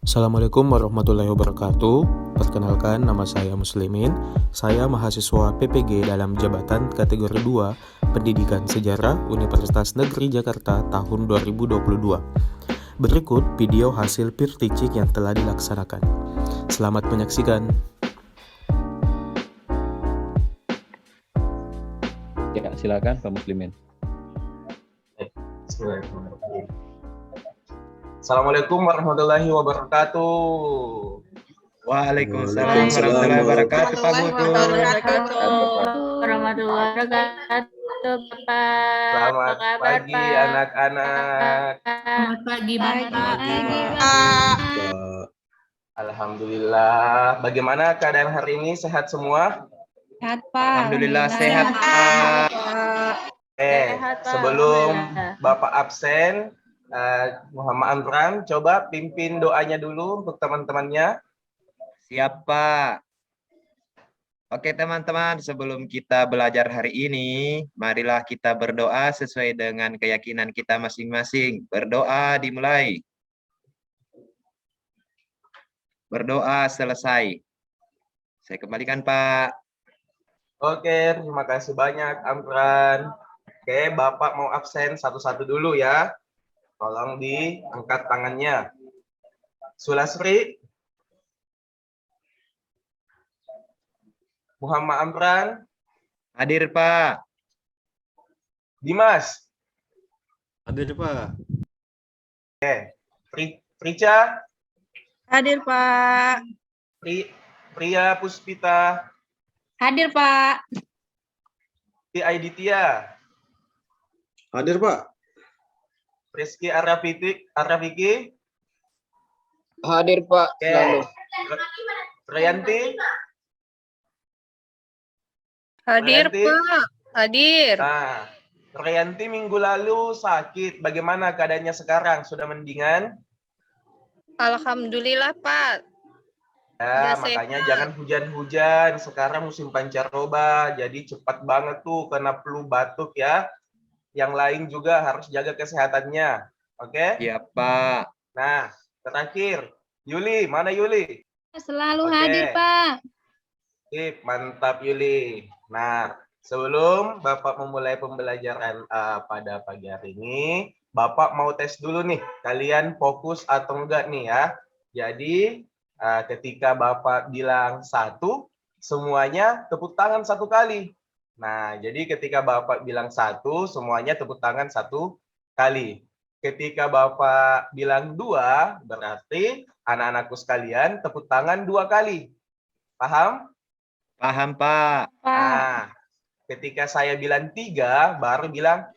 Assalamualaikum warahmatullahi wabarakatuh. Perkenalkan, nama saya Muslimin. Saya mahasiswa PPG dalam jabatan kategori 2 Pendidikan Sejarah Universitas Negeri Jakarta tahun 2022. Berikut video hasil peer teaching yang telah dilaksanakan. Selamat menyaksikan. Ya, silakan Pak Muslimin. Assalamualaikum warahmatullahi wabarakatuh. Waalaikumsalam warahmatullahi wabarakatuh, Pak Budu. Warahmatullahi wabarakatuh, Bapak. Selamat pagi anak-anak. Selamat pagi, Bapak. Alhamdulillah. Bagaimana keadaan hari ini? Sehat semua? Sehat, Pak. Alhamdulillah sehat, Pak. Sehat, Pak. Sebelum Alhamdulillah. Bapak absen, Muhammad Amran, coba pimpin doanya dulu untuk teman-temannya. Siap, Pak. Oke, teman-teman, sebelum kita belajar hari ini, marilah kita berdoa sesuai dengan keyakinan kita masing-masing. Berdoa dimulai. Berdoa selesai. Saya kembalikan, Pak. Oke, terima kasih banyak Amran. Oke, Bapak mau absen satu-satu dulu ya. Tolong diangkat tangannya. Sulasri, Muhammad Amran, Hadir, Pak. Dimas, Hadir, Pak. Prica, Hadir, Pak. Priya Puspita, Hadir, Pak. Aiditya, Hadir, Pak. Rizky Arafiki, Hadir, Pak. Oke. Rayanti, Hadir, Rayanti. Pak. Hadir. Nah, Rayanti minggu lalu sakit. Bagaimana keadaannya sekarang? Sudah mendingan? Alhamdulillah, Pak. Ya, Udah makanya sehat. jangan hujan-hujan. Sekarang musim pancaroba, jadi cepat banget tuh kena flu batuk ya. Yang lain juga harus jaga kesehatannya. Oke? Siap, Pak. Nah, terakhir, Yuli. Mana Yuli? Selalu Oke. hadir, Pak. Sip, mantap Yuli. Nah, sebelum Bapak memulai pembelajaran pada pagi hari ini, Bapak mau tes dulu nih, kalian fokus atau enggak nih ya. Jadi, ketika Bapak bilang 1, semuanya tepuk tangan 1 kali. Nah, jadi ketika Bapak bilang 1, semuanya tepuk tangan 1 kali. Ketika Bapak bilang 2, berarti anak-anakku sekalian tepuk tangan 2 kali. Paham? Paham, Pak. Nah, ketika saya bilang 3, baru bilang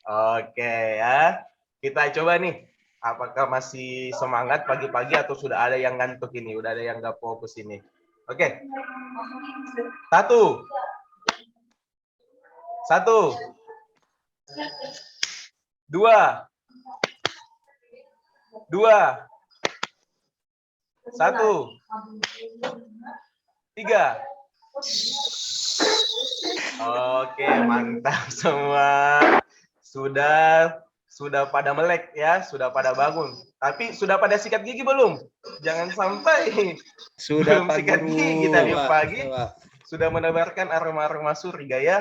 oke ya. Kita coba nih. Apakah masih semangat pagi-pagi atau sudah ada yang ngantuk ini? Udah ada yang nggak fokus ini. Oke. 1. 1. 2. 2. 1. 3. Oke, mantap semua. Sudah pada melek ya, sudah pada bangun. Tapi sudah pada sikat gigi belum? Jangan sampai Sudah, belum Pak sikat Guru. gigi tadi Pak. pagi Pak. sudah menebarkan aroma-aroma surga ya.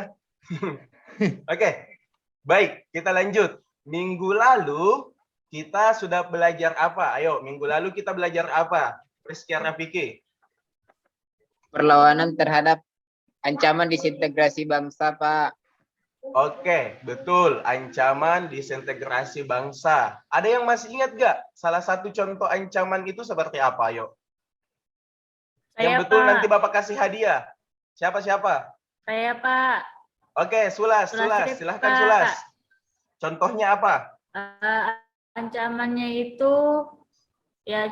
Oke, baik, kita lanjut. Minggu lalu kita sudah belajar apa? Ayo, minggu lalu kita belajar apa? Rizky Rafiki. Perlawanan terhadap ancaman disintegrasi bangsa, Pak. Oke, betul. Ancaman disintegrasi bangsa. Ada yang masih ingat gak? Salah satu contoh ancaman itu seperti apa? Ayo. Yang Saya, betul Pak. nanti Bapak kasih hadiah. Siapa? Saya, Pak. Oke, Sulas. Sulas, Silahkan Pak. Sulas. Contohnya apa? Ancamannya itu, ya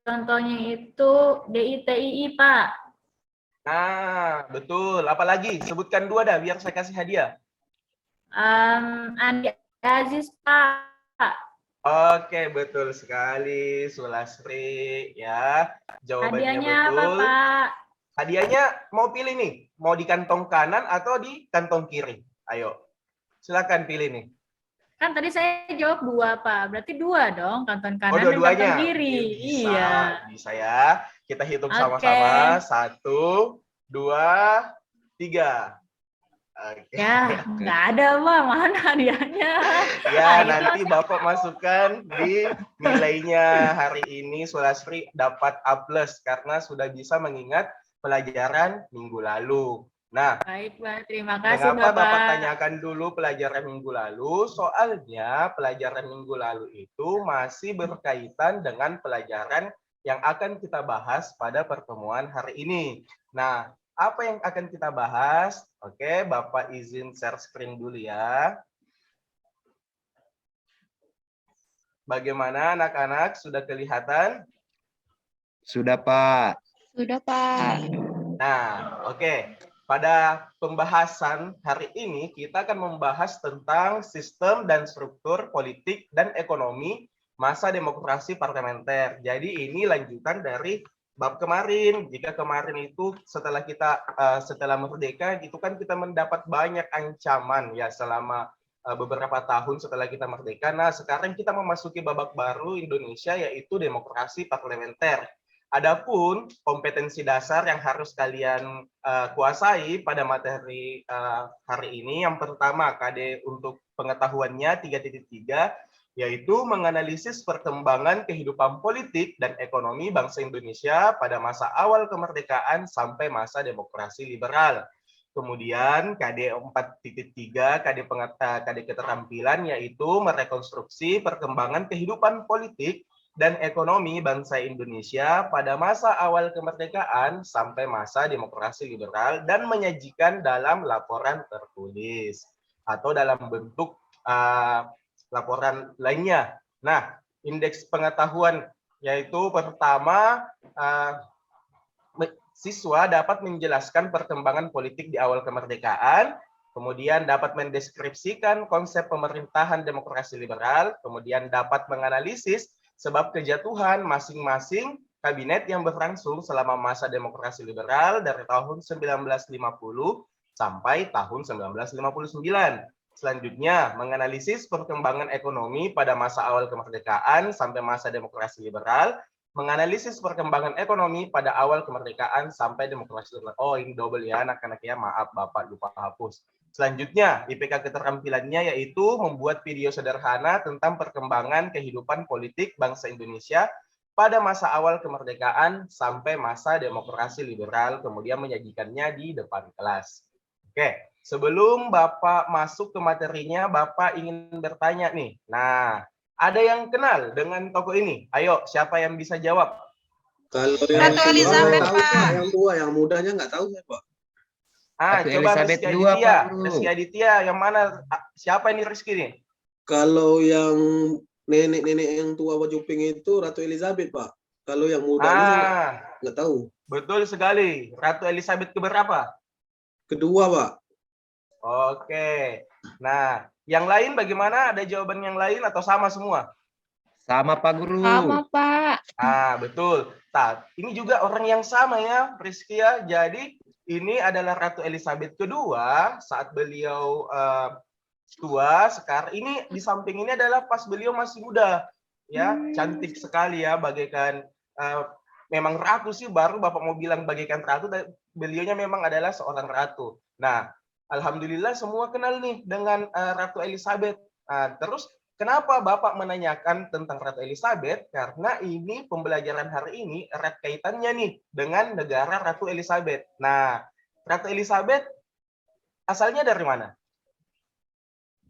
contohnya itu DITII, Pak. Nah, betul. Apalagi? Sebutkan 2 dah, biar saya kasih hadiah. Andi Aziz, Pak. Oke, betul sekali, Sulasri. Ya, jawabannya Hadiahnya betul. apa, Pak? Hadiahnya mau pilih nih, mau di kantong kanan atau di kantong kiri? Ayo, silakan pilih nih. Kan tadi saya jawab 2, Pak. Berarti 2 dong, kanton Oh, kanan dan dua-duanya. kanton kiri. Bisa, Iya. bisa ya. Kita hitung Oke. sama-sama. 1, 2, 3. Oke. Ya, nggak ada, Pak. Mana hadiahnya? Ya, Nah, itu nanti Bapak masukkan di nilainya hari ini Sulasri dapat A+ karena sudah bisa mengingat pelajaran minggu lalu. Nah, baik, Pak. Terima kasih, mengapa Bapak Bapak. tanyakan dulu pelajaran minggu lalu? Soalnya pelajaran minggu lalu itu masih berkaitan dengan pelajaran yang akan kita bahas pada pertemuan hari ini. Nah, apa yang akan kita bahas? Oke, Bapak izin share screen dulu ya. Bagaimana anak-anak? Sudah kelihatan? Sudah, Pak. Sudah, Pak. Nah, oke. Pada pembahasan hari ini, kita akan membahas tentang sistem dan struktur politik dan ekonomi masa demokrasi parlementer. Jadi ini lanjutan dari bab kemarin. Jika kemarin itu setelah setelah merdeka, itu kan kita mendapat banyak ancaman ya selama beberapa tahun setelah kita merdeka. Nah, sekarang kita memasuki babak baru Indonesia, yaitu demokrasi parlementer. Adapun kompetensi dasar yang harus kalian kuasai pada materi hari ini, yang pertama KD untuk pengetahuannya 3.3, yaitu menganalisis perkembangan kehidupan politik dan ekonomi bangsa Indonesia pada masa awal kemerdekaan sampai masa demokrasi liberal. Kemudian KD 4.3, KD keterampilan, yaitu merekonstruksi perkembangan kehidupan politik dan ekonomi bangsa Indonesia pada masa awal kemerdekaan sampai masa demokrasi liberal dan menyajikan dalam laporan tertulis atau dalam bentuk laporan lainnya. Nah, indeks pengetahuan yaitu pertama siswa dapat menjelaskan perkembangan politik di awal kemerdekaan, kemudian dapat mendeskripsikan konsep pemerintahan demokrasi liberal, kemudian dapat menganalisis sebab kejatuhan masing-masing kabinet yang berlangsung selama masa demokrasi liberal dari tahun 1950 sampai tahun 1959. Selanjutnya, menganalisis perkembangan ekonomi pada masa awal kemerdekaan sampai masa demokrasi liberal, menganalisis perkembangan ekonomi pada awal kemerdekaan sampai demokrasi liberal. Oh, ini double ya anak-anak ya, maaf Bapak lupa hapus. Selanjutnya, IPK keterampilannya yaitu membuat video sederhana tentang perkembangan kehidupan politik bangsa Indonesia pada masa awal kemerdekaan sampai masa demokrasi liberal, kemudian menyajikannya di depan kelas. Oke, sebelum Bapak masuk ke materinya, Bapak ingin bertanya nih. Nah, ada yang kenal dengan tokoh ini? Ayo, siapa yang bisa jawab? Kalau yang Ratu Elizabeth, tahu, Pak. Yang tua, yang mudanya nggak tahu saya, Pak. Ah, Ratu coba Elizabeth Rizky II, Aditya. Pak. Rizky Aditya, yang mana? Siapa ini Rizky nih? Kalau yang nenek-nenek yang tua baju pink itu Ratu Elizabeth, Pak. Kalau yang mudanya saya nggak tahu. Betul sekali. Ratu Elizabeth keberapa? Kedua, Pak. Oke. Nah, yang lain bagaimana? Ada jawaban yang lain atau sama semua? Sama, Pak Guru. Sama, Pak. Ah, betul. Nah, ini juga orang yang sama ya, Rizky ya. Jadi, ini adalah Ratu Elizabeth kedua saat beliau tua. Sekarang ini di samping ini adalah pas beliau masih muda. Ya, cantik sekali ya, bagaikan memang ratu sih, baru Bapak mau bilang bagaikan ratu, beliaunya memang adalah seorang ratu. Nah, alhamdulillah semua kenal nih dengan Ratu Elizabeth. Nah, terus kenapa Bapak menanyakan tentang Ratu Elizabeth? Karena ini pembelajaran hari ini erat kaitannya nih dengan negara Ratu Elizabeth. Nah, Ratu Elizabeth asalnya dari mana?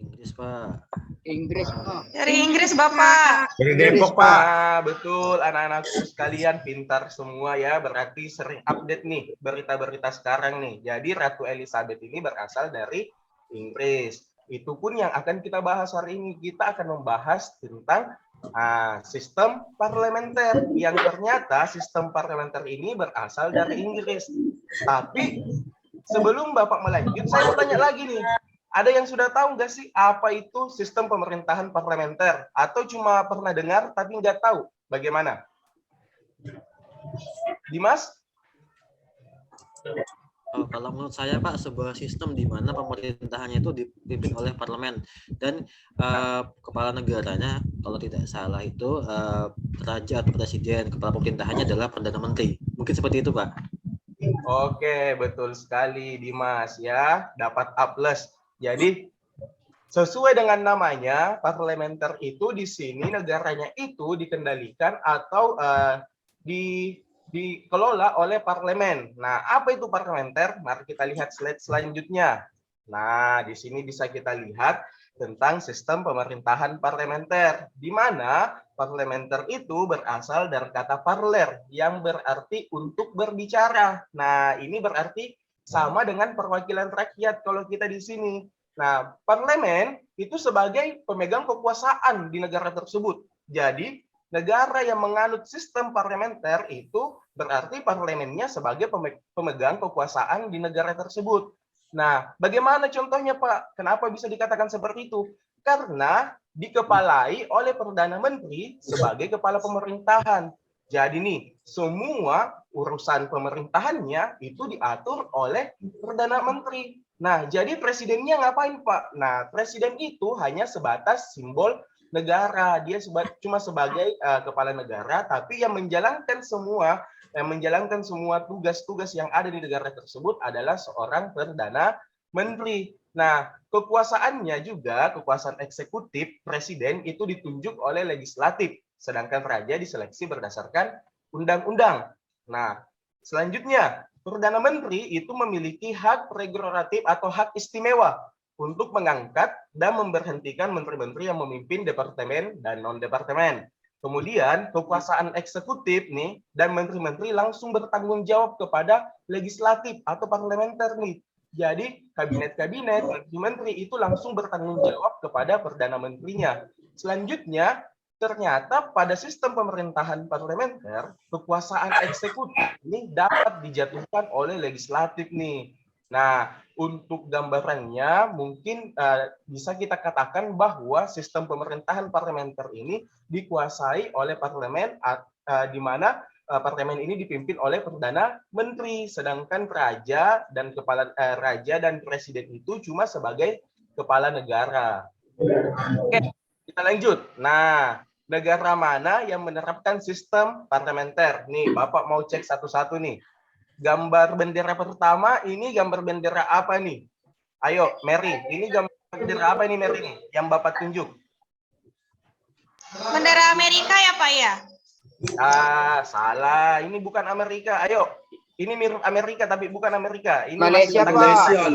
Inggris, Pak. Inggris, Pak. Dari Inggris, Bapak. Dari Depok, Pak. Betul, anak-anakku sekalian pintar semua ya. Berarti sering update nih berita-berita sekarang nih. Jadi Ratu Elizabeth ini berasal dari Inggris. Itu pun yang akan kita bahas hari ini. Kita akan membahas tentang sistem parlementer. Yang ternyata sistem parlementer ini berasal dari Inggris. Tapi sebelum Bapak melanjut, saya mau tanya lagi nih. Ada yang sudah tahu nggak sih apa itu sistem pemerintahan parlementer? Atau cuma pernah dengar tapi nggak tahu bagaimana? Dimas? Kalau menurut saya Pak, sebuah sistem di mana pemerintahannya itu dipimpin oleh parlemen dan kepala negaranya kalau tidak salah itu raja atau presiden, kepala pemerintahannya adalah perdana menteri. Mungkin seperti itu Pak. Oke, betul sekali Dimas ya, dapat A+. Jadi sesuai dengan namanya, parlementer itu di sini negaranya itu dikendalikan atau dikelola oleh parlemen. Nah, apa itu parlementer? Mari kita lihat slide selanjutnya. Nah, di sini bisa kita lihat tentang sistem pemerintahan parlementer, di mana parlementer itu berasal dari kata parler, yang berarti untuk berbicara. Nah, ini berarti sama dengan perwakilan rakyat kalau kita di sini. Nah, parlemen itu sebagai pemegang kekuasaan di negara tersebut. Jadi, negara yang menganut sistem parlementer itu berarti parlemennya sebagai pemegang kekuasaan di negara tersebut. Nah, bagaimana contohnya Pak? Kenapa bisa dikatakan seperti itu? Karena dikepalai oleh Perdana Menteri sebagai kepala pemerintahan. Jadi nih, semua urusan pemerintahannya itu diatur oleh Perdana Menteri. Nah, jadi presidennya ngapain Pak? Nah, presiden itu hanya sebatas simbol negara, dia cuma sebagai kepala negara, tapi yang menjalankan semua tugas-tugas yang ada di negara tersebut adalah seorang perdana menteri. Nah, kekuasaannya juga kekuasaan eksekutif presiden itu ditunjuk oleh legislatif, sedangkan raja diseleksi berdasarkan undang-undang. Nah, selanjutnya perdana menteri itu memiliki hak prerogatif atau hak istimewa untuk mengangkat dan memberhentikan menteri-menteri yang memimpin departemen dan non-departemen. Kemudian kekuasaan eksekutif nih dan menteri-menteri langsung bertanggung jawab kepada legislatif atau parlementer nih. Jadi kabinet-kabinet, menteri-menteri itu langsung bertanggung jawab kepada perdana menterinya. Selanjutnya, ternyata pada sistem pemerintahan parlementer, kekuasaan eksekutif ini dapat dijatuhkan oleh legislatif nih. Nah, untuk gambarannya mungkin bisa kita katakan bahwa sistem pemerintahan parlementer ini dikuasai oleh parlemen, di mana parlemen ini dipimpin oleh perdana menteri, sedangkan raja dan presiden itu cuma sebagai kepala negara. Oke, kita lanjut. Nah, negara mana yang menerapkan sistem parlementer? Nih, Bapak mau cek satu-satu nih. Gambar bendera pertama, ini gambar bendera apa nih? Ayo, Mary, ini gambar bendera apa nih, Mary? Yang Bapak tunjuk. Bendera Amerika ya, Pak ya? Salah. Ini bukan Amerika. Ayo, ini mirip Amerika tapi bukan Amerika. Ini Malaysia, Pak.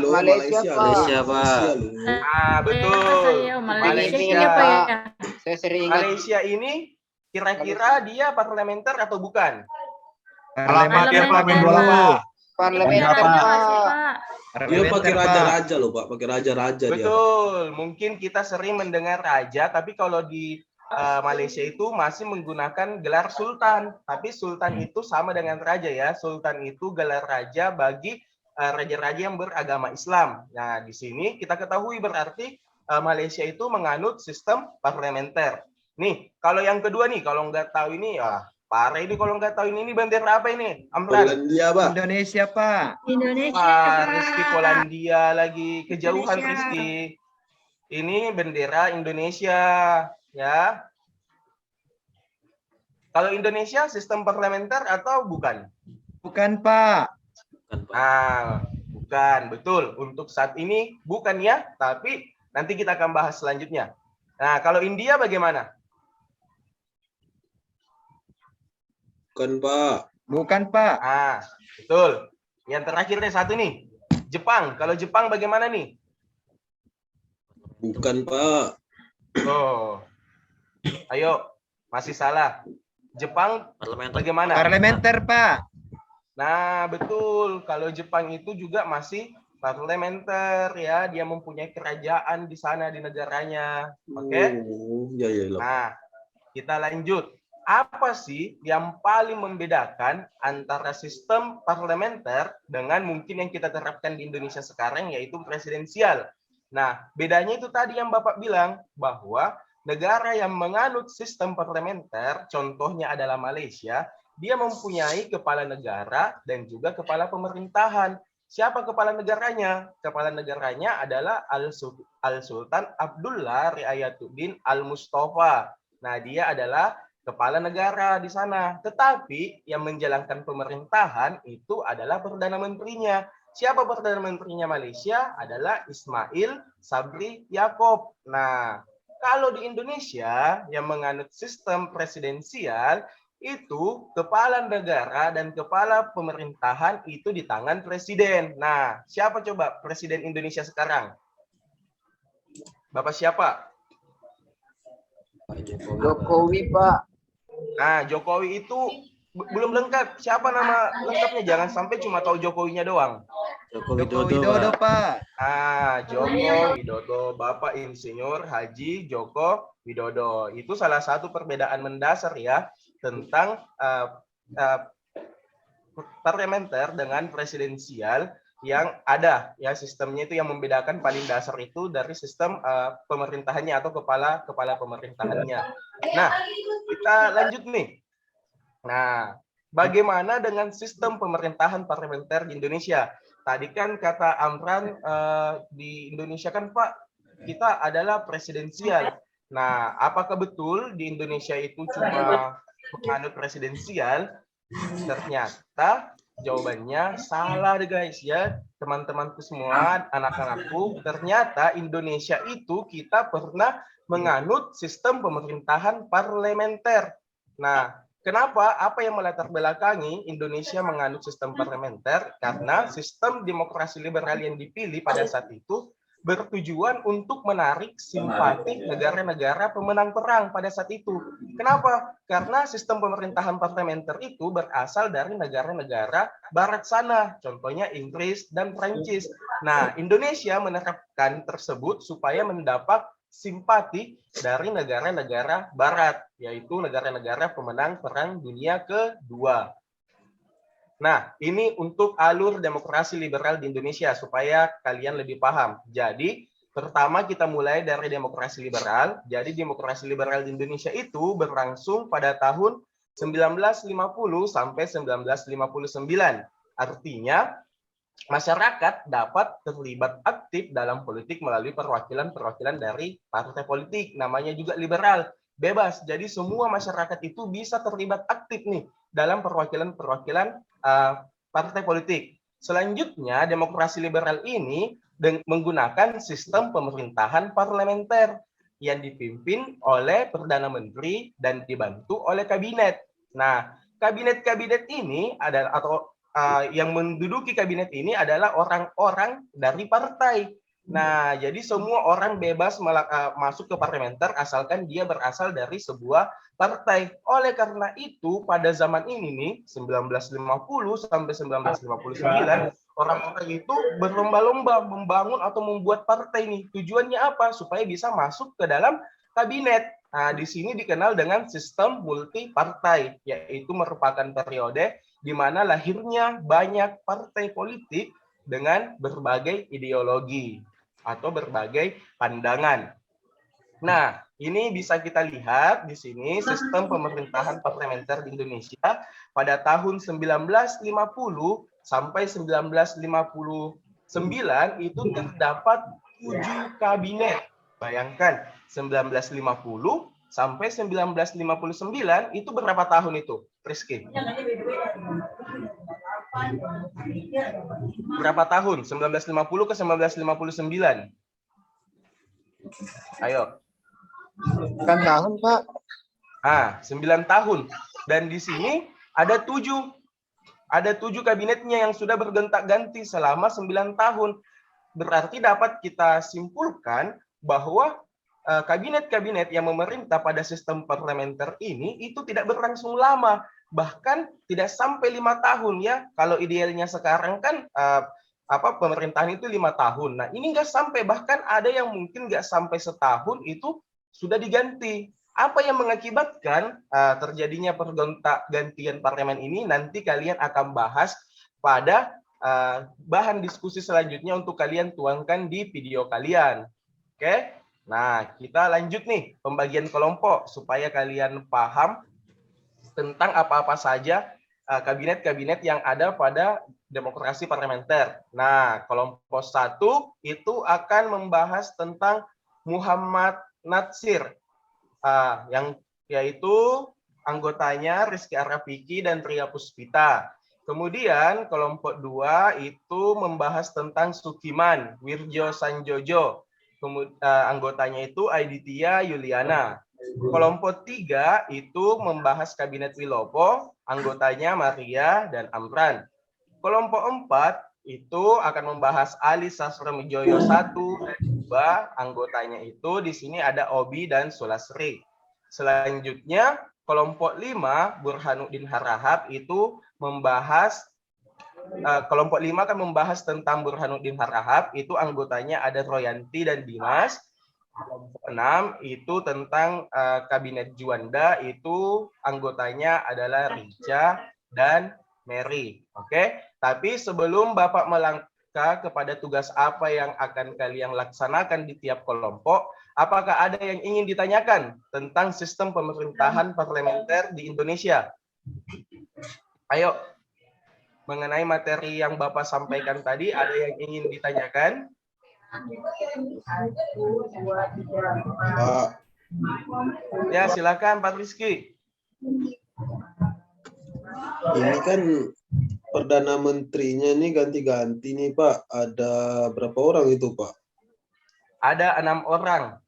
Malaysia, Pak. Betul. Malaysia, Pak ya. Saya sering ingat. Malaysia ini kira-kira dia parlementer atau bukan? Parlementer, Pak. Dia pakai raja-raja loh Pak, pakai raja-raja dia. Betul. Mungkin kita sering mendengar raja, tapi kalau di Malaysia itu masih menggunakan gelar sultan. Tapi sultan itu sama dengan raja ya. Sultan itu gelar raja bagi raja-raja yang beragama Islam. Nah, di sini kita ketahui berarti Malaysia itu menganut sistem parlementer. Nih, kalau yang kedua nih, kalau nggak tahu ini, parah ini kalau nggak tahu ini bendera apa ini? Amran. Polandia, Pak. Indonesia, Pak. Indonesia, Pak. Rizky Polandia lagi kejauhan Rizky. Ini bendera Indonesia, ya. Kalau Indonesia sistem parlementer atau bukan? Bukan, Pak. Bukan, betul. Untuk saat ini bukan ya, tapi nanti kita akan bahas selanjutnya. Nah, kalau India bagaimana? Bukan, Pak. Bukan, Pak. Betul. Yang terakhir nih satu nih. Jepang. Kalau Jepang bagaimana nih? Bukan, Pak. Oh. Ayo, masih salah. Jepang bagaimana? Parlementer, Pak. Nah, betul. Kalau Jepang itu juga masih parlementer ya. Dia mempunyai kerajaan di sana di negaranya. Oke? Ya. Nah, kita lanjut. Apa sih yang paling membedakan antara sistem parlementer dengan mungkin yang kita terapkan di Indonesia sekarang, yaitu presidensial? Nah, bedanya itu tadi yang Bapak bilang, bahwa negara yang menganut sistem parlementer, contohnya adalah Malaysia, dia mempunyai kepala negara dan juga kepala pemerintahan. Siapa kepala negaranya? Kepala negaranya adalah Al-Sultan Abdullah Riayatuddin Al-Mustafa. Nah, dia adalah kepala negara di sana. Tetapi yang menjalankan pemerintahan itu adalah Perdana Menterinya. Siapa Perdana Menterinya Malaysia? Adalah Ismail Sabri Yaakob. Nah, kalau di Indonesia yang menganut sistem presidensial, itu kepala negara dan kepala pemerintahan itu di tangan presiden. Nah, siapa coba presiden Indonesia sekarang? Bapak siapa? Jokowi, Pak. Nah, Jokowi itu belum lengkap. Siapa nama lengkapnya? Jangan sampai cuma tahu Jokowinya doang. Joko Joko Widodo, Pak. Joko Widodo, Bapak Insinyur Haji Joko Widodo. Itu salah satu perbedaan mendasar ya tentang parlementer dengan presidensial yang ada ya, sistemnya itu yang membedakan paling dasar itu dari sistem pemerintahannya atau kepala pemerintahannya. Nah, kita lanjut nih. Nah, bagaimana dengan sistem pemerintahan parlementer di Indonesia? Tadi kan kata Amran di Indonesia kan Pak, kita adalah presidensial. Nah, apakah betul di Indonesia itu cuma menganut presidensial? Ternyata jawabannya salah deh guys ya, teman-temanku semua, anak-anakku. Ternyata Indonesia itu kita pernah menganut sistem pemerintahan parlementer. Nah, kenapa? Apa yang melatar belakangi Indonesia menganut sistem parlementer? Karena sistem demokrasi liberal yang dipilih pada saat itu bertujuan untuk menarik simpati negara-negara pemenang perang pada saat itu. Kenapa? Karena sistem pemerintahan parlementer itu berasal dari negara-negara barat sana, contohnya Inggris dan Prancis. Nah, Indonesia menerapkan tersebut supaya mendapat simpati dari negara-negara barat, yaitu negara-negara pemenang Perang Dunia Kedua. Nah, ini untuk alur demokrasi liberal di Indonesia supaya kalian lebih paham. Jadi, pertama kita mulai dari demokrasi liberal. Jadi, demokrasi liberal di Indonesia itu berlangsung pada tahun 1950 sampai 1959. Artinya, masyarakat dapat terlibat aktif dalam politik melalui perwakilan-perwakilan dari partai politik. Namanya juga liberal, bebas. Jadi semua masyarakat itu bisa terlibat aktif nih dalam perwakilan-perwakilan partai politik. Selanjutnya, demokrasi liberal ini menggunakan sistem pemerintahan parlementer yang dipimpin oleh Perdana Menteri dan dibantu oleh kabinet. Nah, kabinet-kabinet ini adalah yang menduduki kabinet ini adalah orang-orang dari partai. Nah, jadi semua orang bebas masuk ke parlementer asalkan dia berasal dari sebuah partai. Oleh karena itu, pada zaman ini nih, 1950 sampai 1959, orang-orang itu berlomba-lomba membangun atau membuat partai nih. Tujuannya apa? Supaya bisa masuk ke dalam kabinet. Nah, di sini dikenal dengan sistem multi partai, yaitu merupakan periode di mana lahirnya banyak partai politik dengan berbagai ideologi atau berbagai pandangan. Nah, ini bisa kita lihat di sini sistem pemerintahan parlementer di Indonesia pada tahun 1950 sampai 1959 itu terdapat 7 kabinet. Bayangkan 1950 sampai 1959 itu berapa tahun itu, Rizky? Berapa tahun? 1950 ke 1959. Ayo. 9 tahun, Pak. 9 tahun. Dan di sini ada 7. Ada 7 kabinetnya yang sudah bergonta-ganti selama 9 tahun. Berarti dapat kita simpulkan bahwa kabinet-kabinet yang memerintah pada sistem parlementer ini itu tidak berlangsung lama. Bahkan tidak sampai 5 tahun ya. Kalau idealnya sekarang kan pemerintahan itu 5 tahun. Nah, ini nggak sampai, bahkan ada yang mungkin nggak sampai setahun itu sudah diganti. Apa yang mengakibatkan terjadinya pergonta-gantian parlemen ini nanti kalian akan bahas pada bahan diskusi selanjutnya untuk kalian tuangkan di video kalian. Oke? Nah, kita lanjut nih pembagian kelompok supaya kalian paham tentang apa-apa saja kabinet-kabinet yang ada pada demokrasi parlementer. Nah, kelompok 1 itu akan membahas tentang Muhammad Natsir, yang yaitu anggotanya Rizky Arafiki dan Tria Puspita. Kemudian kelompok 2 itu membahas tentang Sukiman, Wirjo Sanjojo. Anggotanya itu Aiditya Yuliana. Kelompok 3 itu membahas Kabinet Wilopo, anggotanya Maria dan Amran. Kelompok 4 itu akan membahas Ali Sastromijoyo 1 dan 2, anggotanya itu di sini ada Obi dan Sulasri. Selanjutnya kelompok 5 Burhanuddin Harahap itu membahas kelompok 5 akan membahas tentang Burhanuddin Harahap, itu anggotanya ada Royanti dan Dimas. Kelompok 6 itu tentang Kabinet Juanda, itu anggotanya adalah Rica dan Mary. Oke, tapi sebelum Bapak melangkah kepada tugas apa yang akan kalian laksanakan di tiap kelompok, apakah ada yang ingin ditanyakan tentang sistem pemerintahan parlementer di Indonesia? Ayo, mengenai materi yang Bapak sampaikan tadi, ada yang ingin ditanyakan? Ya, silakan Pak Rizky. Ini kan Perdana Menterinya ini ganti-ganti nih Pak. Ada berapa orang itu Pak? Ada 6 orang.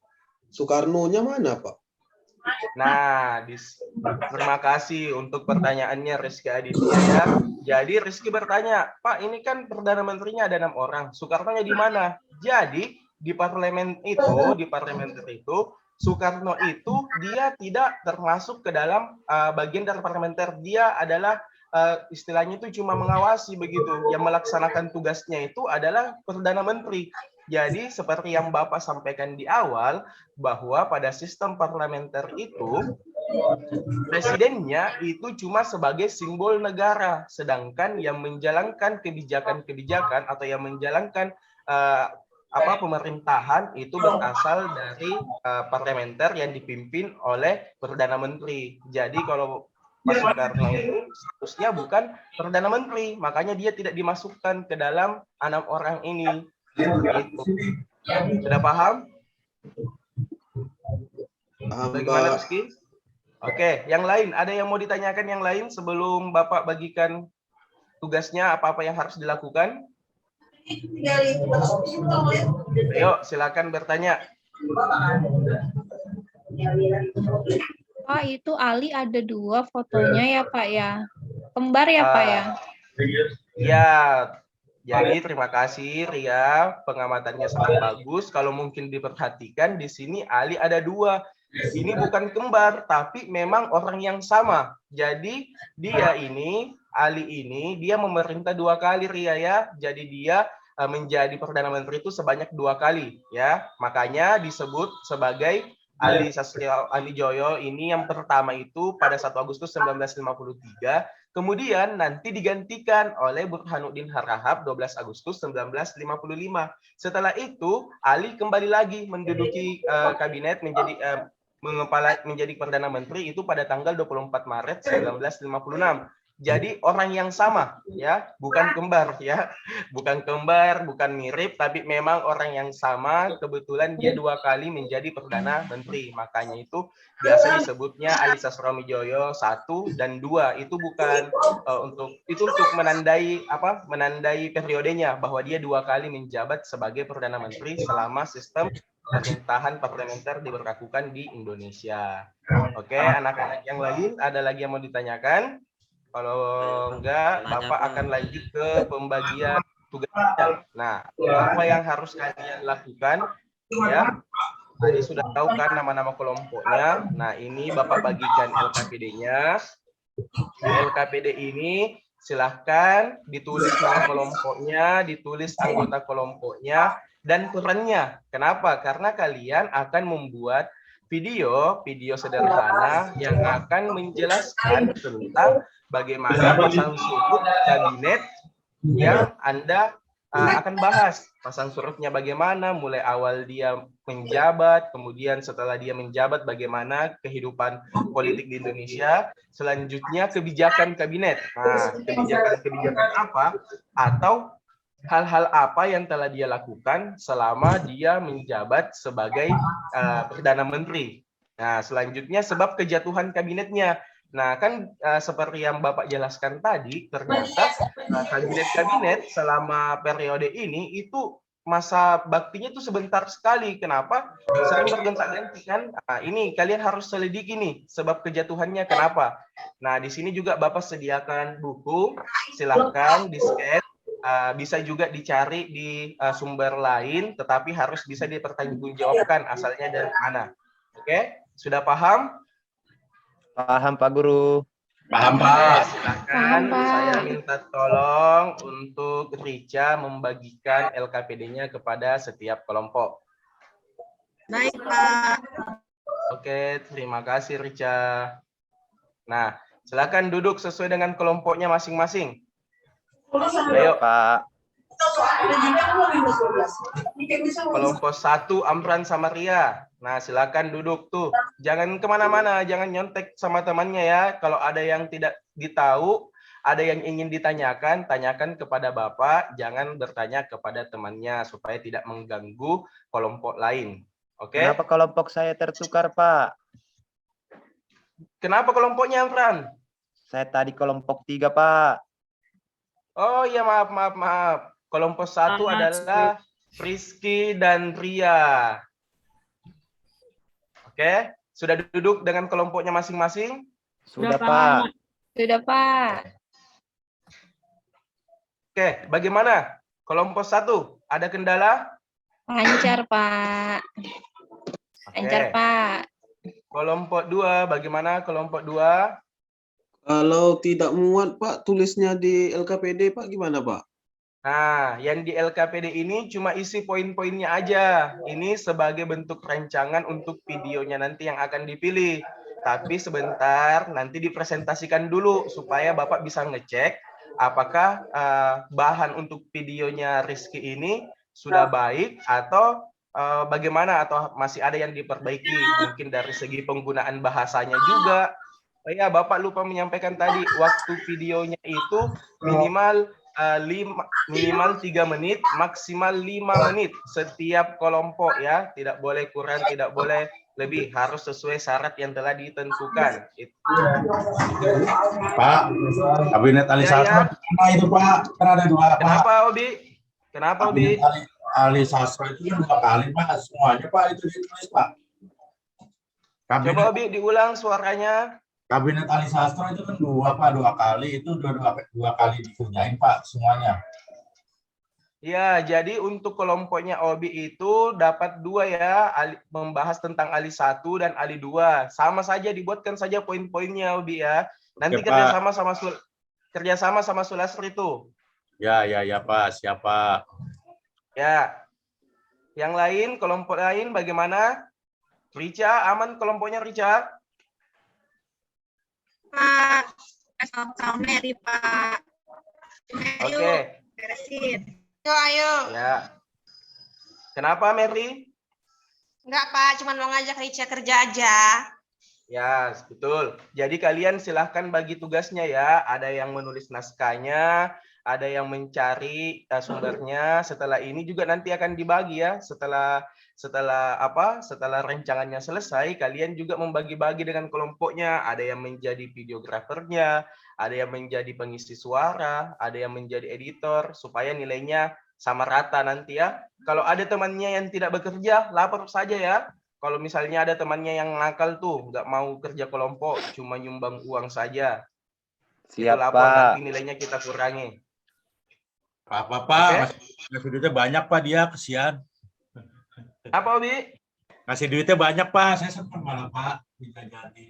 Soekarno-nya mana Pak? Nah, terima kasih untuk pertanyaannya Rizky Aditya ya. Jadi Rizky bertanya, Pak ini kan Perdana Menterinya ada 6 orang. Soekarno-nya di mana? Jadi di parlemen itu, di parlementer itu, Soekarno itu dia tidak termasuk ke dalam bagian dari parlementer. Dia adalah istilahnya itu cuma mengawasi begitu. Yang melaksanakan tugasnya itu adalah Perdana Menteri. Jadi seperti yang Bapak sampaikan di awal, bahwa pada sistem parlementer itu, presidennya itu cuma sebagai simbol negara. Sedangkan yang menjalankan kebijakan-kebijakan atau yang menjalankan pemerintahan itu berasal dari parlementer yang dipimpin oleh Perdana Menteri. Jadi kalau Pak Soekarno itu statusnya bukan Perdana Menteri, makanya dia tidak dimasukkan ke dalam 6 orang ini. Gitu. Sudah paham? Bagaimana Rizky? Oke, yang lain, ada yang mau ditanyakan yang lain sebelum Bapak bagikan tugasnya apa-apa yang harus dilakukan? Ayo, silakan bertanya. Pak, itu Ali ada 2 fotonya ya Pak ya? Kembar ya Pak ya? Ya, jadi terima kasih Ria, pengamatannya sangat bagus. Kalau mungkin diperhatikan di sini Ali ada 2. Ini bukan kembar, tapi memang orang yang sama. Jadi dia ini, Ali ini, dia memerintah 2 kali Ria ya. Jadi dia menjadi Perdana Menteri itu sebanyak 2 kali ya. Makanya disebut sebagai Ali Sastroamijoyo ini yang pertama itu pada 1 Agustus 1953. Kemudian nanti digantikan oleh Burhanuddin Harahap 12 Agustus 1955. Setelah itu Ali kembali lagi menduduki kabinet menjadi Perdana Menteri itu pada tanggal 24 Maret 1956. Jadi orang yang sama ya, bukan kembar ya. Bukan kembar, bukan mirip, tapi memang orang yang sama. Kebetulan dia 2 kali menjadi Perdana Menteri. Makanya itu biasa disebutnya Ali Sastroamijoyo 1 dan 2. Itu bukan untuk menandai menandai periodenya bahwa dia 2 kali menjabat sebagai Perdana Menteri selama sistem pemerintahan parlementer diberlakukan di Indonesia. Oke, anak-anak yang lain ada lagi yang mau ditanyakan? Kalau enggak, Bapak akan lanjut ke pembagian tugasnya. Nah, apa yang harus kalian lakukan? Ya, tadi sudah tahu kan nama-nama kelompoknya. Nah, ini Bapak bagikan LKPD-nya. Di LKPD ini silahkan ditulis nama kelompoknya, ditulis anggota kelompoknya, dan perannya. Kenapa? Karena kalian akan membuat video sederhana yang akan menjelaskan tentang bagaimana pasang surut kabinet yang Anda akan bahas pasang surutnya bagaimana, mulai awal dia menjabat, kemudian setelah dia menjabat bagaimana kehidupan politik di Indonesia, selanjutnya kebijakan kabinet. Nah, kebijakan apa atau hal-hal apa yang telah dia lakukan selama dia menjabat sebagai Perdana Menteri. Nah, selanjutnya sebab kejatuhan kabinetnya. Nah, kan seperti yang Bapak jelaskan tadi, ternyata kabinet-kabinet selama periode ini itu masa baktinya itu sebentar sekali. Kenapa? Sering bergonta-ganti kan? Nah, ini kalian harus selidiki nih sebab kejatuhannya kenapa. Nah, di sini juga Bapak sediakan buku, silahkan di-scan. Bisa juga dicari di sumber lain, tetapi harus bisa dipertanggungjawabkan asalnya dari mana. Oke, sudah paham? Paham Pak Guru. Paham Pak. Silakan. Paham, Pak. Saya minta tolong untuk Rica membagikan LKPD-nya kepada setiap kelompok. Baik, Pak. Oke, terima kasih Rica. Nah, silakan duduk sesuai dengan kelompoknya masing-masing. Ayo Pak. Kelompok 1 Amran sama Ria. Nah, silakan duduk tuh. Jangan kemana-mana, jangan nyontek sama temannya ya. Kalau ada yang tidak ditahu, ada yang ingin ditanyakan, tanyakan kepada Bapak. Jangan bertanya kepada temannya supaya tidak mengganggu kelompok lain. Oke? Kenapa kelompok saya tertukar, Pak? Kenapa kelompoknya, Amran? Saya tadi kelompok 3, Pak. Oh iya, maaf. Kelompok 1 adalah Rizky dan Ria. Oke, sudah duduk dengan kelompoknya masing-masing? Sudah, Pak. Sudah, Pak. Oke, bagaimana? Kelompok 1, ada kendala? Lancar, Pak. Lancar, Oke. Pak. Kelompok 2, bagaimana kelompok 2? Kalau tidak muat Pak tulisnya di LKPD Pak gimana Pak? Nah, yang di LKPD ini cuma isi poin-poinnya aja. Ini sebagai bentuk rancangan untuk videonya nanti yang akan dipilih. Tapi sebentar, nanti dipresentasikan dulu supaya Bapak bisa ngecek apakah bahan untuk videonya Rizky ini sudah baik atau bagaimana, atau masih ada yang diperbaiki. Mungkin dari segi penggunaan bahasanya juga. Ya, Bapak lupa menyampaikan tadi, waktu videonya itu minimal 3 menit, maksimal 5 menit setiap kelompok ya. Tidak boleh kurang, tidak boleh lebih, harus sesuai syarat yang telah ditentukan. Pak, kabinet Ali Sastra itu Pak, kan ada 2 Pak. Kenapa Obi? Kenapa Obi? Ali Sastra itu 2 kali Pak, semuanya Pak itu ditulis Pak. Coba Obi diulang suaranya. Kabinet Ali Sastra itu kan 2 Pak, 2 kali, itu 2 kali dikerjain Pak semuanya. Ya, jadi untuk kelompoknya Obi itu dapat 2 ya, membahas tentang Ali 1 dan Ali 2. Sama saja, dibuatkan saja poin-poinnya Obi ya. Nanti Oke, kerjasama sama Sulasri itu. Ya Pak, siapa? Ya. Yang lain, kelompok lain bagaimana? Rica, aman kelompoknya Rica? Pak, sama Mary, Pak. Oke. Beresin. Ayo. Ya. Kenapa Mary? Enggak, Pak, cuma mau ngajak Rica kerja aja. Ya, betul. Jadi kalian silahkan bagi tugasnya ya. Ada yang menulis naskahnya, ada yang mencari sumbernya. Setelah ini juga nanti akan dibagi ya. Setelah rancangannya selesai, kalian juga membagi-bagi dengan kelompoknya. Ada yang menjadi videografernya, ada yang menjadi pengisi suara, ada yang menjadi editor, supaya nilainya sama rata nanti ya. Kalau ada temannya yang tidak bekerja, lapor saja ya. Kalau misalnya ada temannya yang nakal tuh, nggak mau kerja kelompok, cuma nyumbang uang saja. Siap, itu lapor, Pak. nanti nilainya kita kurangi. Pak, Oke. ngasih duitnya banyak Pak, dia kesian. Apa Obi? Ngasih duitnya banyak Pak, saya sempat malah Pak, bisa jadi.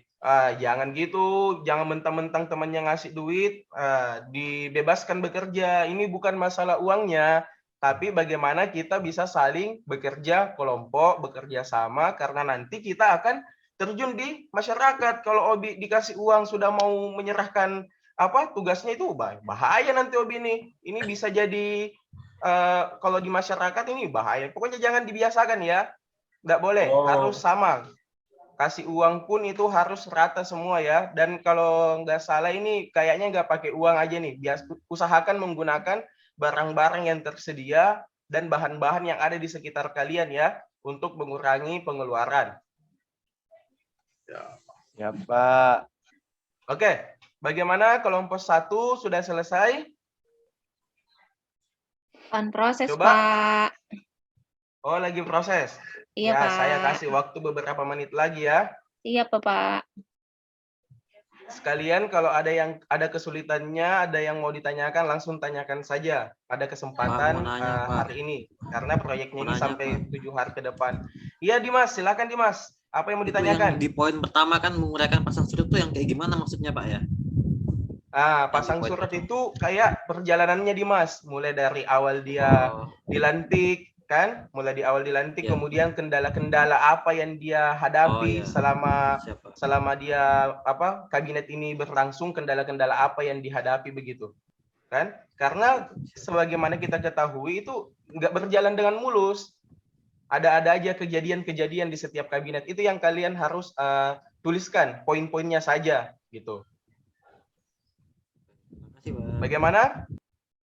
Jangan gitu, jangan mentang-mentang temannya ngasih duit, dibebaskan bekerja. Ini bukan masalah uangnya, tapi bagaimana kita bisa saling bekerja kelompok, bekerja sama, karena nanti kita akan terjun di masyarakat. Kalau Obi dikasih uang sudah mau menyerahkan tugasnya, itu bahaya nanti Obi ini. Ini bisa jadi kalau di masyarakat ini bahaya. Pokoknya jangan dibiasakan ya. Nggak boleh, Oh. harus sama. Kasih uang pun itu harus rata semua ya. Dan kalau nggak salah ini kayaknya nggak pakai uang aja nih. Usahakan menggunakan barang-barang yang tersedia dan bahan-bahan yang ada di sekitar kalian ya untuk mengurangi pengeluaran. Ya, Pak. Oke, bagaimana kelompok 1 sudah selesai? On proses, Coba. Pak. Oh, lagi proses. Iya, Ya, Pak. saya kasih waktu beberapa menit lagi ya. Iya, Pak. Sekalian kalau ada kesulitannya, ada yang mau ditanyakan, langsung tanyakan saja. Ada kesempatan Pak, mau nanya, Pak. hari ini. Karena proyeknya ini Mau nanya, sampai 7 hari ke depan. Iya, Dimas. Silakan, Dimas. Apa yang mau Itu yang ditanyakan? di poin pertama kan menguraikan pasang surut itu yang kayak gimana maksudnya, Pak ya? Pasang surut itu kayak perjalanannya Dimas. Mulai dari awal dia dilantik, kan? Mulai di awal dilantik, Iya. kemudian kendala-kendala apa yang dia hadapi iya. Siap, Pak. selama dia kabinet ini berlangsung, kendala-kendala apa yang dihadapi begitu, kan? Karena sebagaimana kita ketahui itu nggak berjalan dengan mulus. Ada aja kejadian-kejadian di setiap kabinet. Itu yang kalian harus tuliskan poin-poinnya saja, gitu. Terima kasih, Pak. Bagaimana?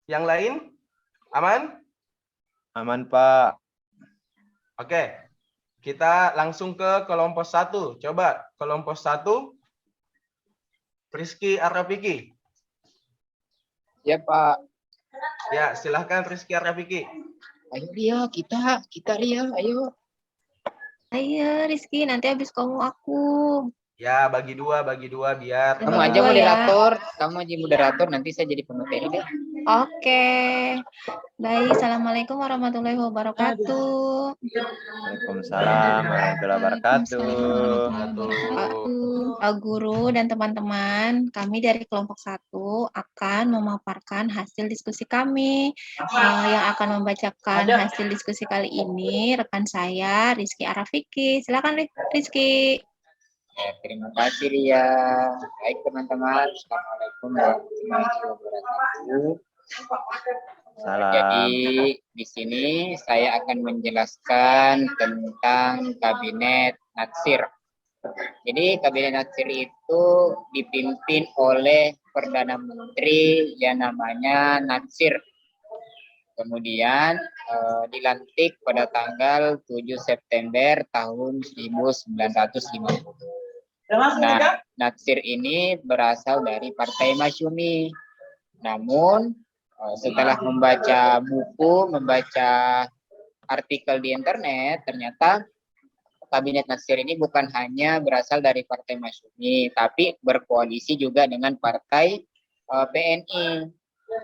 Yang lain? Aman? Aman, Pak. Oke. Kita langsung ke kelompok 1. Coba kelompok 1. Rizky Arrafiki. Ya, Pak. Ya, silahkan Rizky Arrafiki. Ayo Ria, kita Ria, ayo. Ayo, Rizky, nanti habis kamu aku. Ya, bagi dua biar Kamu aja moderator, nanti saya jadi pemateri deh. Oke. Baik, Assalamualaikum warahmatullahi wabarakatuh. Waalaikumsalam warahmatullahi wabarakatuh. Pak Guru dan teman-teman, kami dari kelompok 1 akan memaparkan hasil diskusi kami. Yang akan membacakan hasil diskusi kali ini rekan saya, Rizky Arrafiki. Silakan Rizky. Ya, terima kasih Ria. Baik teman-teman, Assalamualaikum warahmatullahi wabarakatuh. Salam. Jadi di sini saya akan menjelaskan tentang Kabinet Natsir. Jadi Kabinet Natsir itu dipimpin oleh Perdana Menteri yang namanya Natsir. Kemudian dilantik pada tanggal 7 September tahun 1950. Nah, Natsir ini berasal dari Partai Masyumi. Namun setelah membaca buku, membaca artikel di internet, ternyata Kabinet Natsir ini bukan hanya berasal dari Partai Masyumi, tapi berkoalisi juga dengan Partai PNI.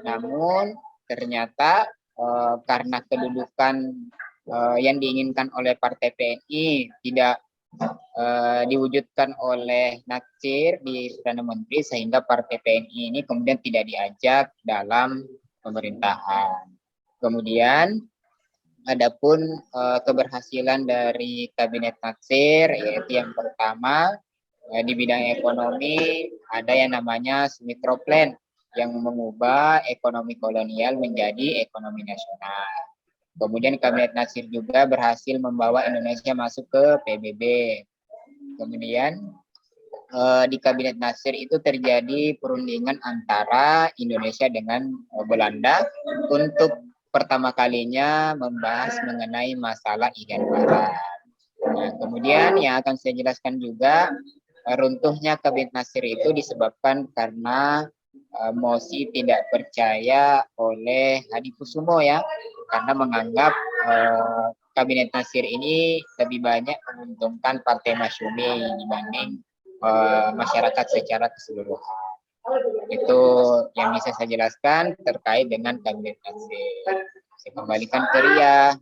Namun ternyata karena kedudukan yang diinginkan oleh Partai PNI tidak diwujudkan oleh Natsir di Perdana Menteri, sehingga Partai PNI ini kemudian tidak diajak dalam pemerintahan. Kemudian adapun keberhasilan dari Kabinet Natsir, yaitu yang pertama di bidang ekonomi ada yang namanya Sumitra Plan yang mengubah ekonomi kolonial menjadi ekonomi nasional. Kemudian Kabinet Natsir juga berhasil membawa Indonesia masuk ke PBB. Kemudian di Kabinet Natsir itu terjadi perundingan antara Indonesia dengan Belanda untuk pertama kalinya membahas mengenai masalah Irian Barat. Nah, kemudian yang akan saya jelaskan juga, runtuhnya Kabinet Natsir itu disebabkan karena mosi tidak percaya oleh Hadikusumo ya, karena menganggap Kabinet Natsir ini lebih banyak menguntungkan Partai Masyumi dibanding masyarakat secara keseluruhan. Itu yang bisa saya jelaskan terkait dengan Kabinet Natsir. Saya kembalikan ke Ria.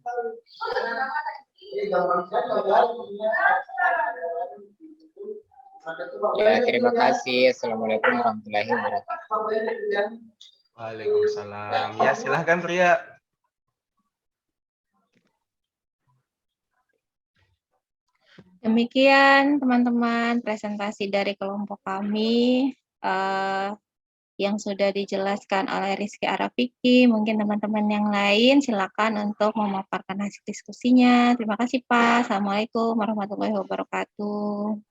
Ya, terima kasih. Assalamualaikum warahmatullahi wabarakatuh. Waalaikumsalam. Ya, silahkan Ria. Demikian teman-teman presentasi dari kelompok kami. yang sudah dijelaskan oleh Rizky Arafiki. Mungkin teman-teman yang lain silakan untuk memaparkan hasil diskusinya. Terima kasih Pak. Assalamualaikum warahmatullahi wabarakatuh.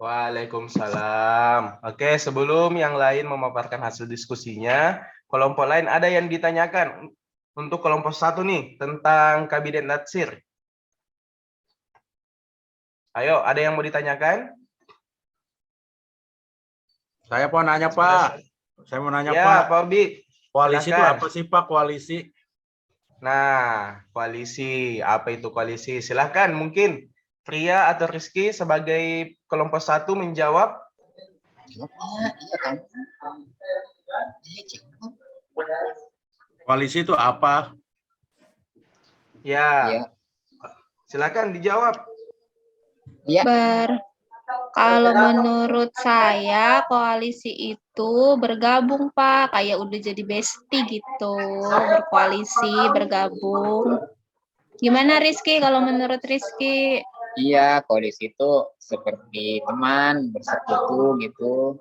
Waalaikumsalam. Oke, sebelum yang lain memaparkan hasil diskusinya, kelompok lain ada yang ditanyakan untuk kelompok 1 nih tentang Kabinet Natsir. Ayo, ada yang mau ditanyakan? Saya mau nanya, Pak. Saya mau nanya, Ya, Pak. Pak Obi. Koalisi itu Silakan. apa sih, Pak? Koalisi? Nah, koalisi. Apa itu koalisi? Silahkan, mungkin Pria atau Rizky sebagai kelompok 1 menjawab. Koalisi itu apa? Ya. Silakan dijawab. Ya. Kalau menurut saya koalisi itu bergabung Pak, kayak udah jadi bestie gitu, berkoalisi, bergabung. Gimana Rizky kalau menurut Rizky? Iya, koalisi itu seperti teman bersekutu gitu.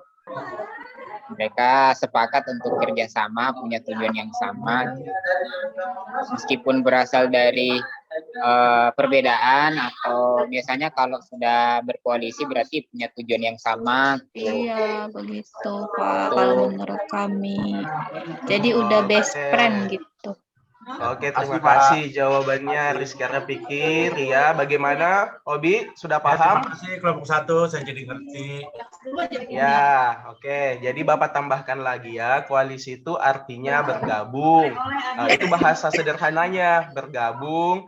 Mereka sepakat untuk kerjasama, punya tujuan yang sama. Meskipun berasal dari perbedaan atau biasanya kalau sudah berkoalisi berarti punya tujuan yang sama. Iya, begitu Pak, kalau menurut kami. Jadi udah best friend gitu. Oke, terima kasih jawabannya Rizky Arafiki. Ria, bagaimana? Obi, sudah paham? Terima kasih kelompok 1, saya jadi ngerti. Ya, oke. Jadi Bapak tambahkan lagi ya, koalisi itu artinya bergabung. Itu bahasa sederhananya, bergabung,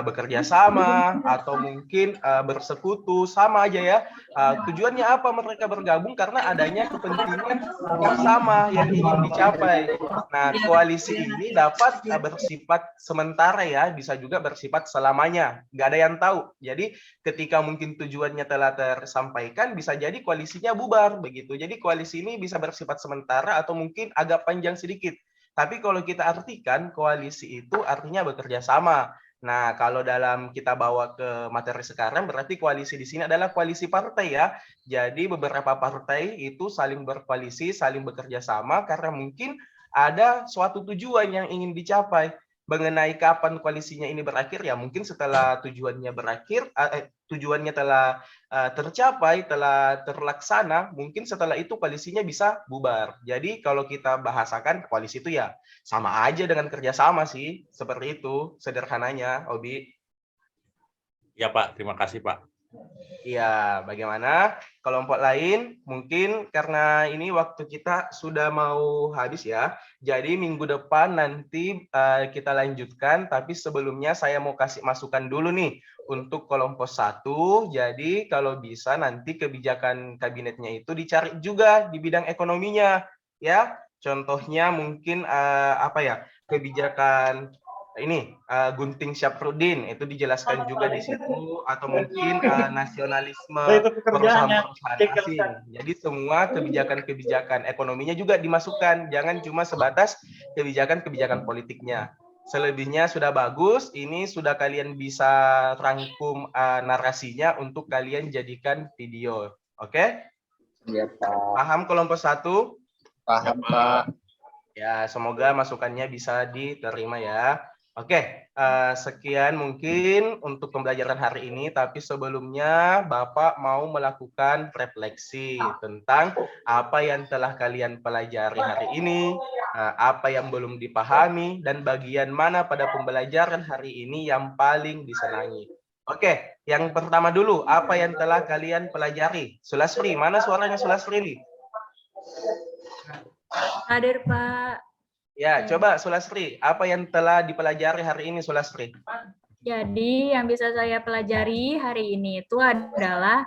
bekerja sama, atau mungkin bersekutu, sama aja ya. Tujuannya apa mereka bergabung? Karena adanya kepentingan yang sama yang ingin dicapai. Nah, koalisi ini dapat bersifat sementara ya, bisa juga bersifat selamanya. Nggak ada yang tahu. Jadi ketika mungkin tujuannya telah tersampaikan, bisa jadi koalisinya bubar begitu. Jadi koalisi ini bisa bersifat sementara atau mungkin agak panjang sedikit. Tapi kalau kita artikan koalisi itu artinya bekerja sama. Nah, kalau dalam kita bawa ke materi sekarang, berarti koalisi di sini adalah koalisi partai ya. Jadi beberapa partai itu saling berkoalisi, saling bekerja sama karena mungkin ada suatu tujuan yang ingin dicapai. Mengenai kapan koalisinya ini berakhir, ya mungkin setelah tujuannya berakhir, tujuannya telah tercapai, telah terlaksana, mungkin setelah itu koalisinya bisa bubar. Jadi kalau kita bahasakan koalisi itu ya sama aja dengan kerjasama sih, seperti itu sederhananya, Obi. Ya Pak, terima kasih Pak. Iya, bagaimana kelompok lain? Mungkin karena ini waktu kita sudah mau habis ya. Jadi minggu depan nanti kita lanjutkan. Tapi sebelumnya saya mau kasih masukan dulu nih untuk kelompok 1. Jadi kalau bisa nanti kebijakan kabinetnya itu dicari juga di bidang ekonominya, ya. Contohnya mungkin kebijakan ini Gunting Syafruddin itu dijelaskan juga di situ, atau mungkin nasionalisme perusahaan-perusahaan asing. Jadi semua kebijakan-kebijakan ekonominya juga dimasukkan, jangan cuma sebatas kebijakan-kebijakan politiknya. Selebihnya sudah bagus, ini sudah kalian bisa rangkum narasinya untuk kalian jadikan video. Oke? Iya, Pak. Paham kelompok 1? Paham, Pak. Ya, semoga masukannya bisa diterima ya. Oke, sekian mungkin untuk pembelajaran hari ini, tapi sebelumnya Bapak mau melakukan refleksi tentang apa yang telah kalian pelajari hari ini, apa yang belum dipahami, dan bagian mana pada pembelajaran hari ini yang paling disenangi. Oke, yang pertama dulu, apa yang telah kalian pelajari? Sulasri, mana suaranya Sulasri? Hadir, Pak. Ya, coba Sulasri, apa yang telah dipelajari hari ini Sulasri? Jadi, yang bisa saya pelajari hari ini itu adalah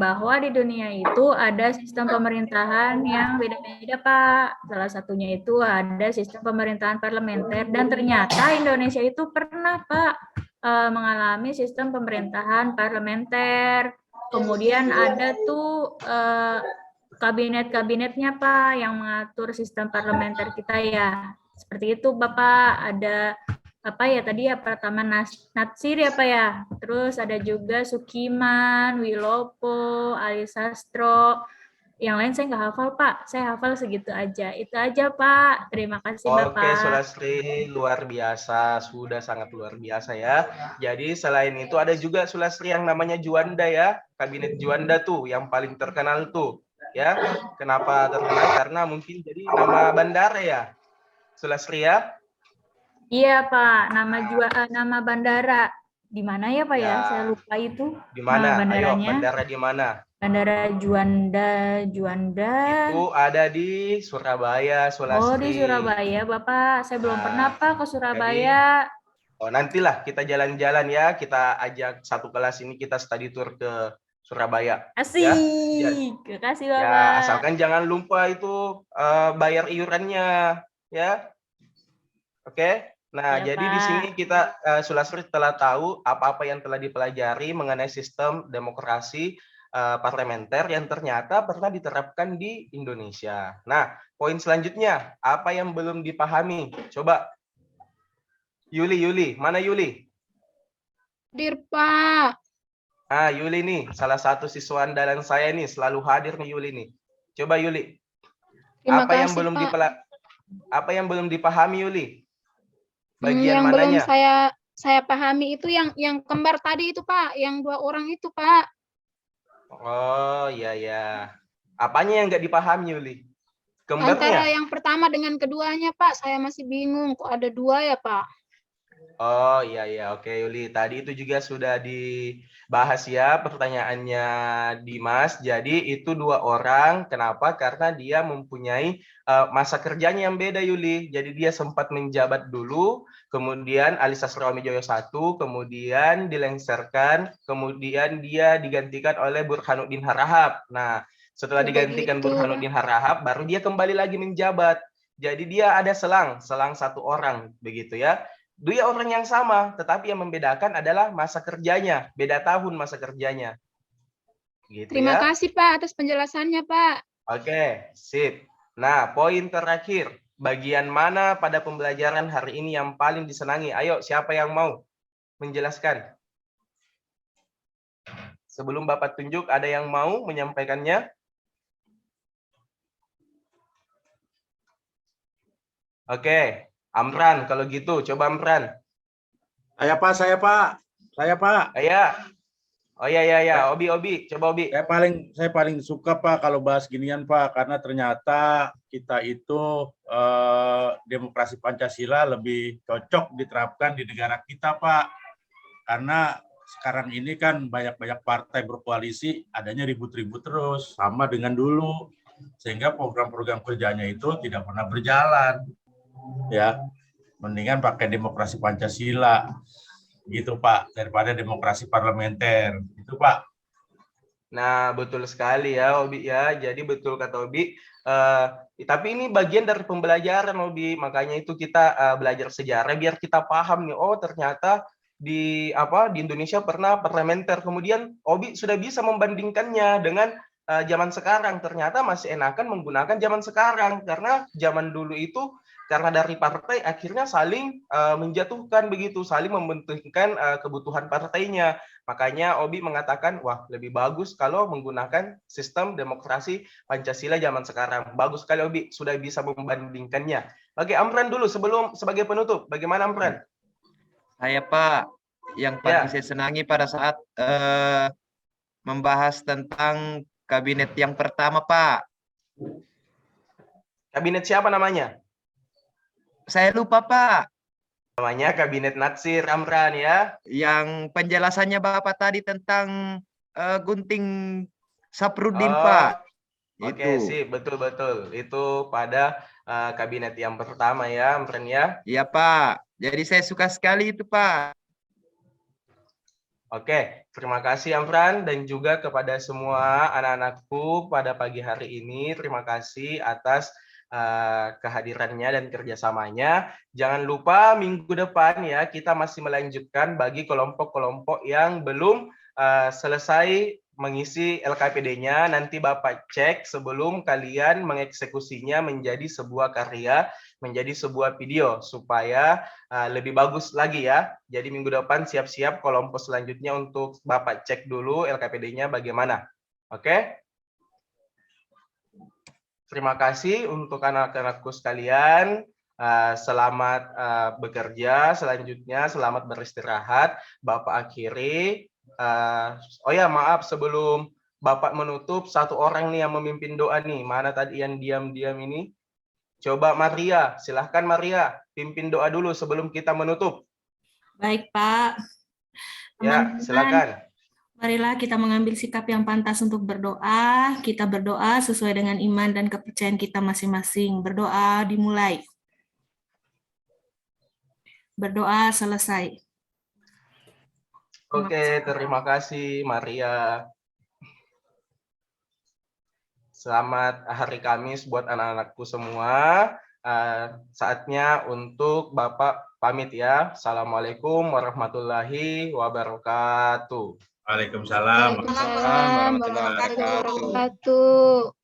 bahwa di dunia itu ada sistem pemerintahan yang beda-beda, Pak. Salah satunya itu ada sistem pemerintahan parlementer, dan ternyata Indonesia itu pernah, Pak, mengalami sistem pemerintahan parlementer. Kemudian ada tuh kabinet-kabinetnya Pak yang mengatur sistem parlementer kita ya. Seperti itu Bapak, ada apa ya tadi ya, pertama Natsir ya Pak ya. Terus ada juga Sukiman, Wilopo, Ali Sastro. Yang lain saya nggak hafal, Pak. Saya hafal segitu aja. Itu aja, Pak. Terima kasih, Oke, Bapak. Sulastri, luar biasa, sudah sangat luar biasa ya. Jadi selain itu ada juga Sulastri yang namanya Juanda ya, Kabinet Juanda tuh yang paling terkenal tuh, ya. Kenapa terkenal? Karena mungkin jadi nama bandara ya, Sulastri ya. Iya, Pak. Nama bandara. Di mana ya, Pak ya? Ya. Saya lupa itu. Di mana? Nama Ayo, bandaranya. bandara di mana? Bandara Juanda. Itu ada di Surabaya, Sulastri. Oh, di Surabaya, Bapak. Saya belum Nah, pernah, Pak, ke Surabaya. Oh, nantilah kita jalan-jalan ya, kita ajak satu kelas ini kita study tour ke Surabaya. Asik. Ya. Terima kasih, Ya, Bapak. asalkan jangan lupa itu bayar iurannya, ya. Oke. Nah, Ya, jadi di Pak. sini kita Sulastri telah tahu apa-apa yang telah dipelajari mengenai sistem demokrasi parlementer yang ternyata pernah diterapkan di Indonesia. Nah, poin selanjutnya, apa yang belum dipahami? Coba Yuli, mana Yuli? Hadir, Pak. Yuli nih, salah satu siswa andalan saya nih, selalu hadir nih Yuli nih. Coba Yuli. Terima Apa yang kasih, belum Pak. apa yang belum dipahami Yuli? Bagian yang belum mananya? saya pahami itu yang kembar tadi itu, Pak, yang 2 orang itu, Pak. Oh, iya ya. Apanya yang nggak dipahami Yuli? Antara Kembarnya? yang pertama dengan keduanya, Pak, saya masih bingung kok ada 2 ya, Pak. Oh iya ya, oke Yuli. Tadi itu juga sudah dibahas ya pertanyaannya Dimas. Jadi itu 2 orang. Kenapa? Karena dia mempunyai masa kerjanya yang beda Yuli. Jadi dia sempat menjabat dulu, kemudian Ali Sastroamidjojo 1, kemudian dilengsarkan, kemudian dia digantikan oleh Burhanuddin Harahap. Nah, setelah digantikan Begitu. Burhanuddin Harahap, baru dia kembali lagi menjabat. Jadi dia ada selang 1 orang begitu ya. 2 orang yang sama, tetapi yang membedakan adalah masa kerjanya, beda tahun masa kerjanya. Gitu Terima ya. kasih, Pak, atas penjelasannya, Pak. Oke, sip. Nah, poin terakhir, bagian mana pada pembelajaran hari ini yang paling disenangi? Ayo, siapa yang mau menjelaskan? Sebelum Bapak tunjuk, ada yang mau menyampaikannya? Oke, Amran, kalau gitu, coba Amran. Saya Pak. Oh ya, Obi, coba Obi. Saya paling suka Pak kalau bahas ginian Pak, karena ternyata kita itu demokrasi Pancasila lebih cocok diterapkan di negara kita Pak. Karena sekarang ini kan banyak-banyak partai berkoalisi, adanya ribut-ribut terus, sama dengan dulu. Sehingga program-program kerjanya itu tidak pernah berjalan. Ya, mendingan pakai demokrasi Pancasila gitu Pak, daripada demokrasi parlementer itu Pak. Nah, betul sekali ya Obi ya. Jadi betul kata Obi, tapi ini bagian dari pembelajaran Obi, makanya itu kita belajar sejarah biar kita paham nih, oh ternyata di Indonesia pernah parlementer. Kemudian Obi sudah bisa membandingkannya dengan zaman sekarang. Ternyata masih enakan menggunakan zaman sekarang, karena zaman dulu itu karena dari partai akhirnya saling menjatuhkan begitu, saling membentukkan kebutuhan partainya. Makanya Obi mengatakan, wah lebih bagus kalau menggunakan sistem demokrasi Pancasila zaman sekarang. Bagus sekali Obi, sudah bisa membandingkannya. Oke, Amran dulu sebagai penutup. Bagaimana Amran? Saya Pak, yang paling saya senangi pada saat membahas tentang kabinet yang pertama Pak. Kabinet siapa namanya? Saya lupa Pak. Namanya Kabinet Natsir Amran ya. Yang penjelasannya Bapak tadi tentang Gunting Saprudin Pak. Oke, sip, betul. Itu pada kabinet yang pertama ya, Amran ya. Iya Pak. Jadi saya suka sekali itu Pak. Oke, terima kasih Amran dan juga kepada semua anak-anakku pada pagi hari ini. Terima kasih atas kehadirannya dan kerjasamanya. Jangan lupa minggu depan ya kita masih melanjutkan bagi kelompok-kelompok yang belum selesai mengisi LKPD-nya. Nanti Bapak cek sebelum kalian mengeksekusinya menjadi sebuah karya, menjadi sebuah video supaya lebih bagus lagi ya. Jadi minggu depan siap-siap kelompok selanjutnya untuk Bapak cek dulu LKPD-nya bagaimana. Oke? terima kasih untuk anak-anakku sekalian. Selamat bekerja. Selanjutnya selamat beristirahat. Bapak akhiri. Oh ya, maaf, sebelum Bapak menutup, satu orang nih yang memimpin doa nih. Mana tadi yang diam-diam ini? Coba Maria, silahkan Maria, pimpin doa dulu sebelum kita menutup. Baik, Pak. Ya, silakan. Marilah kita mengambil sikap yang pantas untuk berdoa. Kita berdoa sesuai dengan iman dan kepercayaan kita masing-masing. Berdoa dimulai. Berdoa selesai. Oke, terima kasih Maria. Selamat hari Kamis buat anak-anakku semua. Saatnya untuk Bapak pamit ya. Assalamualaikum warahmatullahi wabarakatuh. Waalaikumsalam. Waalaikumsalam warahmatullahi wabarakatuh.